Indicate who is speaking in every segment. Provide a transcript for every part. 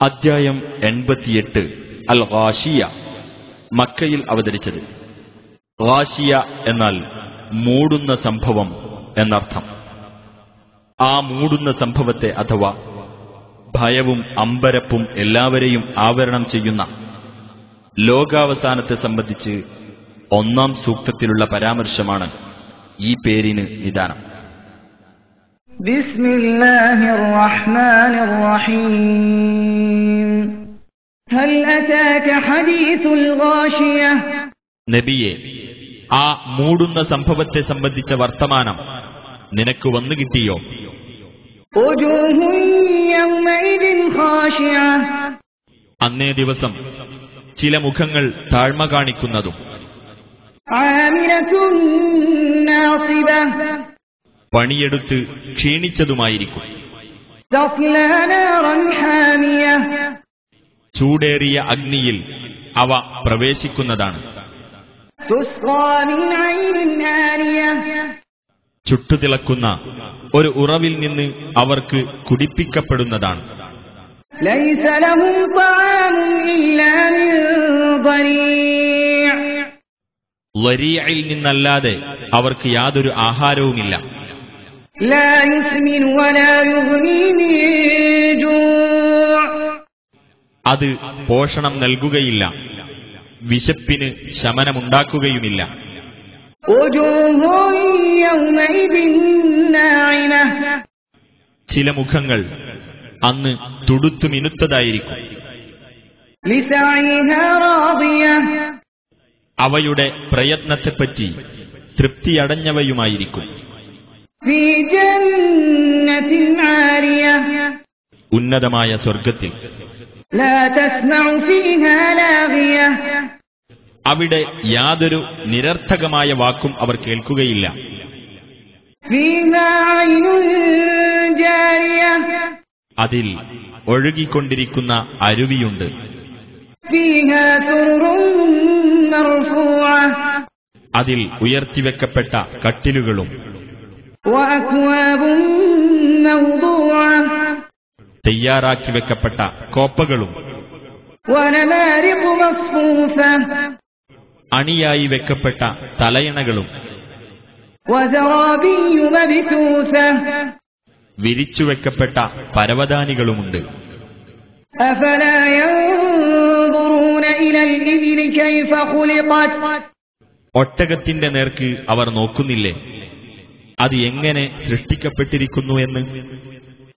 Speaker 1: അദ്ധ്യായം 88 അൽ ഗാശിയ, മക്കയിൽ അവതരിച്ചത്. ഗാശിയ എന്നാൽ മൂടുന്ന സംഭവം എന്നർത്ഥം. ആ മൂടുന്ന സംഭവത്തെ അഥവാ ഭയവും അമ്പരപ്പും എല്ലാവരെയും ആവരണം ചെയ്യുന്ന ലോകാവസാനത്തെ സംബന്ധിച്ച് 1-ാം സൂക്തത്തിലുള്ള പരാമർശമാണ് ഈ പേരിന് നിദാനം.
Speaker 2: ബിസ്മില്ലാഹിർ റഹ്മാനിർ റഹീം. ഹൽ അതാക ഹദീസുൽ ഗാശിയ.
Speaker 1: നബിയെ, ആ മൂടുന്ന സംഭവത്തെ സംബന്ധിച്ച വർത്തമാനം നിനക്ക് വന്നു കിട്ടിയോ?
Speaker 2: വജൂഹുൻ യൗമഇദിൻ ഖാശിഅ.
Speaker 1: അന്നേ ദിവസം ചില മുഖങ്ങൾ താഴ്മ കാണിക്കുന്നതും
Speaker 2: ആമിനതുൻ നാസിബ.
Speaker 1: പണിയെടുത്ത് ക്ഷീണിച്ചതുമായിരിക്കും.
Speaker 2: തസ്ലാ നാറൻ ഹാമിയ.
Speaker 1: ചൂടേറിയ അഗ്നിയിൽ അവ പ്രവേശിക്കുന്നതാണ്.
Speaker 2: തുസ്ഖാ മിൻ ഐനിൻ ആനിയ.
Speaker 1: ചുട്ടുതിളക്കുന്ന ഒരു ഉറവിൽ നിന്ന് അവർക്ക് കുടിപ്പിക്കപ്പെടുന്നതാണ്.
Speaker 2: ലൈസ ലഹും തആമുൻ ഇല്ലാ മിൻ ളരീഅ.
Speaker 1: ലരീഇൽ നിന്നല്ലാതെ അവർക്ക് യാതൊരു ആഹാരവുമില്ല.
Speaker 2: ലാ യുസ്മിനു വലാ യുഗ്നീ മിൻ ജൂഅ.
Speaker 1: അത് പോഷണം നൽകുകയില്ല, വിശപ്പിന് ശമനമുണ്ടാക്കുകയുമില്ല.
Speaker 2: വജൂഹുൻ യൗമഇദിൻ നാഇമ.
Speaker 1: ചില മുഖങ്ങൾ അന്ന് തുടുത്തു മിനുത്തതായിരിക്കും.
Speaker 2: ലിസഈഹാ റാദിയ.
Speaker 1: അവയുടെ പ്രയത്നത്തെപ്പറ്റി തൃപ്തിയടഞ്ഞവയുമായിരിക്കും.
Speaker 2: ഫീ ജന്നത്തിൻ ആലിയ.
Speaker 1: ഉന്നതമായ സ്വർഗത്തിൽ.
Speaker 2: ലാ തസ്മഉ ഫീഹാ ലാഗിയ.
Speaker 1: അവിടെ യാതൊരു നിരർത്ഥകമായ വാക്കും അവർ കേൾക്കുകയില്ല.
Speaker 2: ഫീഹാ ഐനുൻ ജാരിയ.
Speaker 1: അതിൽ ഒഴുകിക്കൊണ്ടിരിക്കുന്ന അരുവിയുണ്ട്.
Speaker 2: ഫീഹാ സുറുറുൻ മർഫൂഅ.
Speaker 1: അതിൽ ഉയർത്തിവെക്കപ്പെട്ട കട്ടിലുകളും
Speaker 2: വഅക്വാബുൻ മൗദൂഅ.
Speaker 1: തയ്യാറാക്കി വെക്കപ്പെട്ട കോപ്പകളും
Speaker 2: വനമാരിഖു മസ്ഫൂഫ.
Speaker 1: അണിയായി വെക്കപ്പെട്ട തലയണകളും
Speaker 2: വസറാബിയ്യു മബ്തൂസ.
Speaker 1: വിരിച്ചുവെക്കപ്പെട്ട പരവതാനികളുമുണ്ട്.
Speaker 2: അഫലാ യൻദുറൂന ഇലൽ ഇബ്ലി കൈഫ ഖുലിഖത്.
Speaker 1: ഒട്ടകത്തിന്റെ നേർക്ക് അവർ നോക്കുന്നില്ലേ, അത് എങ്ങനെ സൃഷ്ടിക്കപ്പെട്ടിരിക്കുന്നു എന്ന്?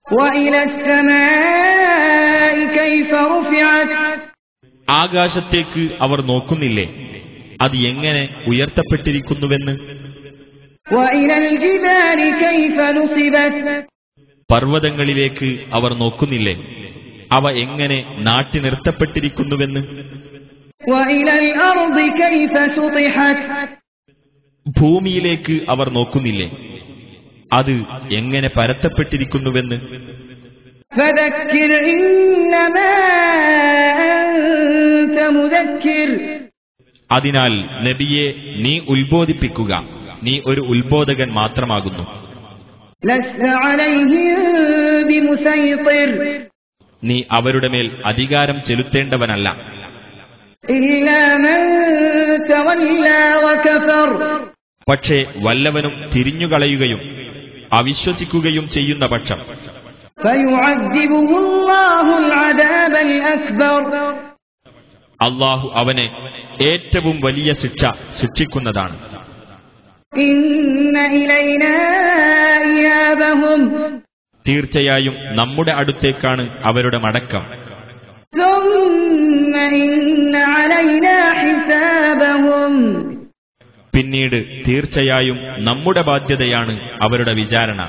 Speaker 2: വഇലസ് സമാഇ കൈഫ റുഫിഅത്.
Speaker 1: ആകാശത്തേക്ക് അവർ നോക്കുന്നില്ലേ, അത് എങ്ങനെ ഉയർത്തപ്പെട്ടിരിക്കുന്നുവെന്ന്?
Speaker 2: വഇലൽ ജിബാലി കൈഫ നുസിബത്.
Speaker 1: പർവ്വതങ്ങളിലേക്ക് അവർ നോക്കുന്നില്ലേ, അവ എങ്ങനെ നാട്ടി നിർത്തപ്പെട്ടിരിക്കുന്നുവെന്ന്?
Speaker 2: വഇലൽ അർദി കൈഫ സുതിഹത്.
Speaker 1: ഭൂമിയിലേക്ക് അവർ നോക്കുന്നില്ലേ, അത് എങ്ങനെ പരത്തപ്പെട്ടിരിക്കുന്നുവെന്ന്?
Speaker 2: ഫദക്കിർ ഇന്നമാ അൻത മുദക്കിർ.
Speaker 1: അതിനാൽ നബിയെ, നീ ഉത്ബോധിപ്പിക്കുക, നീ ഒരു ഉത്ബോധകൻ മാത്രമാകുന്നു.
Speaker 2: ലസ്ത അലൈഹിം ബിമുസൈത്തിർ.
Speaker 1: നീ അവരുടെ മേൽ അധികാരം ചെലുത്തേണ്ടവനല്ല.
Speaker 2: ഇല്ലാ മൻ തവല്ലാ വകഫർ.
Speaker 1: പക്ഷേ വല്ലവനും തിരിഞ്ഞുകളയുകയും അവിശ്വസിക്കുകയും ചെയ്യുന്ന പക്ഷം
Speaker 2: ഫയുഅദ്ദിബുഹു അല്ലാഹുൽ അദാബൽ അക്ബർ.
Speaker 1: അല്ലാഹു അവനെ ഏറ്റവും വലിയ ശിക്ഷ ശിക്ഷിക്കുന്നതാണ്.
Speaker 2: ഇന്ന ഇലൈനാ ഇയാബഹും.
Speaker 1: തീർച്ചയായും നമ്മുടെ അടുത്തേക്കാണ് അവരുടെ മടക്കം.
Speaker 2: സുമ്മ ഇന്ന അലൈനാ ഹിസാബഹും.
Speaker 1: പിന്നീട് തീർച്ചയായും നമ്മുടെ ബാധ്യതയാണ് അവരുടെ വിചാരണ.